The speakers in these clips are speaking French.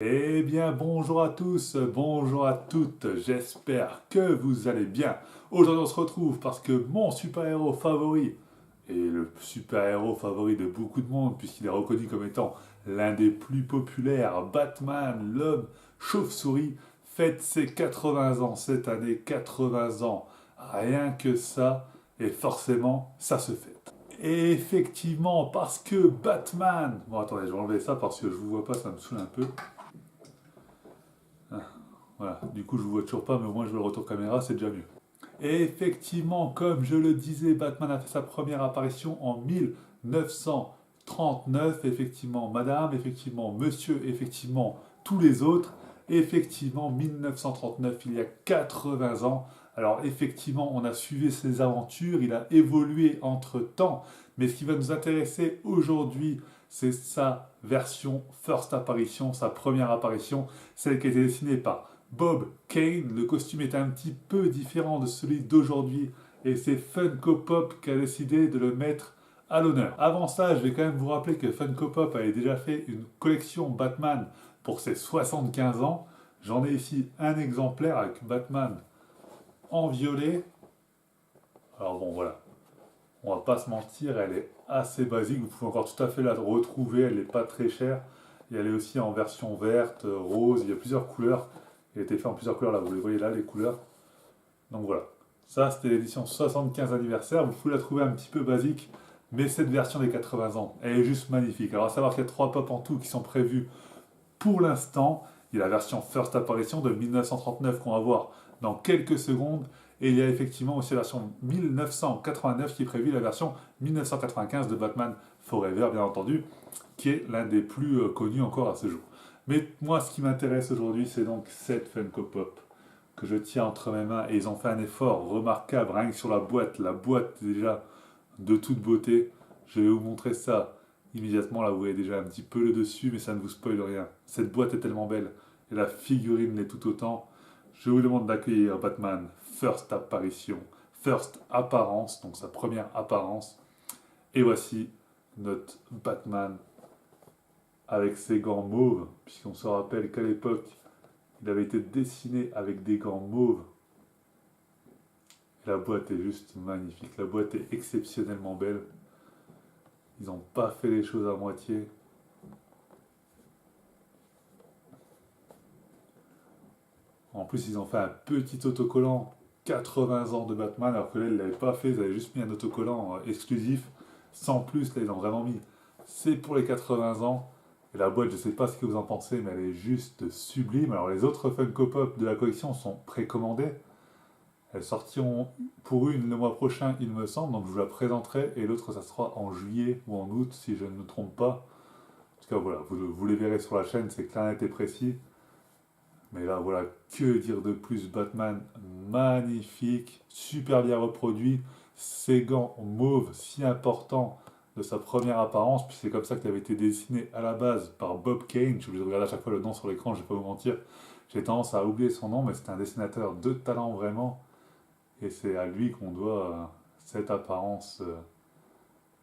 Eh bien, bonjour à tous, bonjour à toutes, j'espère que vous allez bien. Aujourd'hui, on se retrouve parce que mon super-héros favori, et le super-héros favori de beaucoup de monde, puisqu'il est reconnu comme étant l'un des plus populaires, Batman, l'homme chauve-souris, fête ses 80 ans cette année, 80 ans. Rien que ça, et forcément, ça se fête. Et effectivement, parce que Batman... Bon, attendez, je vais enlever ça parce que je vous vois pas, ça me saoule un peu. Voilà, du coup je vous vois toujours pas, mais au moins je veux le retour caméra, c'est déjà mieux. Et effectivement, comme je le disais, Batman a fait sa première apparition en 1939, effectivement, madame, effectivement, monsieur, effectivement, tous les autres, effectivement, 1939, il y a 80 ans. Alors effectivement, on a suivi ses aventures, il a évolué entre-temps, mais ce qui va nous intéresser aujourd'hui, c'est sa version first apparition, sa première apparition, celle qui a été dessinée par Bob Kane. Le costume est un petit peu différent de celui d'aujourd'hui et c'est Funko Pop qui a décidé de le mettre à l'honneur. Avant ça, je vais quand même vous rappeler que Funko Pop avait déjà fait une collection Batman pour ses 75 ans. J'en ai ici un exemplaire avec Batman en violet. Alors bon, voilà, on va pas se mentir, elle est assez basique. Vous pouvez encore tout à fait la retrouver, elle n'est pas très chère. Et elle est aussi en version verte, rose, il y a plusieurs couleurs. Il a été fait en plusieurs couleurs, là, vous les voyez là, les couleurs. Donc voilà. Ça, c'était l'édition 75 anniversaire. Vous pouvez la trouver un petit peu basique, mais cette version des 80 ans, elle est juste magnifique. Alors, à savoir qu'il y a 3 pop en tout qui sont prévus pour l'instant. Il y a la version First Apparition de 1939 qu'on va voir dans quelques secondes. Et il y a effectivement aussi la version 1989 qui est prévue, la version 1995 de Batman Forever, bien entendu, qui est l'un des plus connus encore à ce jour. Mais moi, ce qui m'intéresse aujourd'hui, c'est donc cette Funko Pop que je tiens entre mes mains. Et ils ont fait un effort remarquable, rien que sur la boîte. La boîte, déjà, de toute beauté. Je vais vous montrer ça immédiatement. Là, vous voyez déjà un petit peu le dessus, mais ça ne vous spoile rien. Cette boîte est tellement belle. Et la figurine l'est tout autant. Je vous demande d'accueillir Batman, First Apparition, First Apparence, donc sa première apparence. Et voici notre Batman avec ses gants mauves, puisqu'on se rappelle qu'à l'époque, il avait été dessiné avec des gants mauves. La boîte est juste magnifique, la boîte est exceptionnellement belle. Ils n'ont pas fait les choses à moitié. En plus, ils ont fait un petit autocollant 80 ans de Batman, alors que là, ils ne l'avaient pas fait, ils avaient juste mis un autocollant exclusif, sans plus, là, ils ont vraiment mis. C'est pour les 80 ans. Et la boîte, je ne sais pas ce que vous en pensez, mais elle est juste sublime. Alors, les autres Funko Pop de la collection sont précommandés. Elles sortiront pour une le mois prochain, il me semble, donc je vous la présenterai, et l'autre, ça sera en juillet ou en août, si je ne me trompe pas. En tout cas, voilà, vous les verrez sur la chaîne, c'est clair, net et précis. Mais là, voilà, que dire de plus? Batman, magnifique, super bien reproduit. Ses gants mauves, si importants de sa première apparence, puis c'est comme ça qu'il avait été dessiné à la base par Bob Kane. Je suis obligé de regarder à chaque fois le nom sur l'écran, je vais pas vous mentir. J'ai tendance à oublier son nom, mais c'est un dessinateur de talent vraiment. Et c'est à lui qu'on doit cette apparence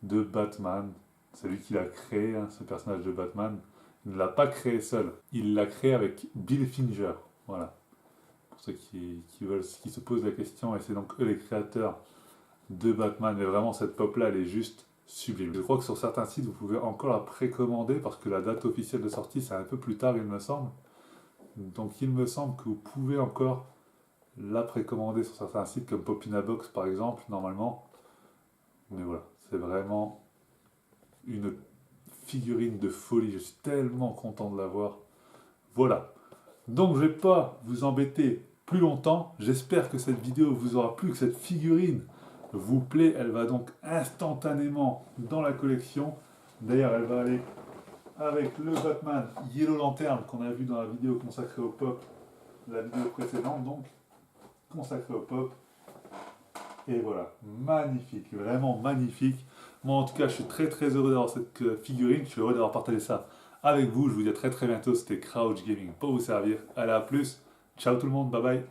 de Batman. C'est lui qui l'a créé, hein, ce personnage de Batman. Il ne l'a pas créé seul. Il l'a créé avec Bill Finger. Voilà. Pour ceux qui se posent la question, et c'est donc eux les créateurs de Batman. Mais vraiment, cette pop-là, elle est juste sublime. Je crois que sur certains sites, vous pouvez encore la précommander parce que la date officielle de sortie, c'est un peu plus tard, il me semble. Donc il me semble que vous pouvez encore la précommander sur certains sites comme Popinabox par exemple, normalement. Mais voilà, c'est vraiment une figurine de folie. Je suis tellement content de l'avoir. Voilà. Donc je ne vais pas vous embêter plus longtemps. J'espère que cette vidéo vous aura plu, que cette figurine vous plaît. Elle va donc instantanément dans la collection. D'ailleurs, elle va aller avec le Batman Yellow Lantern qu'on a vu dans la vidéo consacrée au pop, la vidéo précédente donc, consacrée au pop. Et voilà, magnifique, vraiment magnifique. Moi en tout cas, je suis très très heureux d'avoir cette figurine, je suis heureux d'avoir partagé ça avec vous. Je vous dis à très très bientôt, c'était Crouch Gaming pour vous servir. Allez, à plus, ciao tout le monde, bye bye.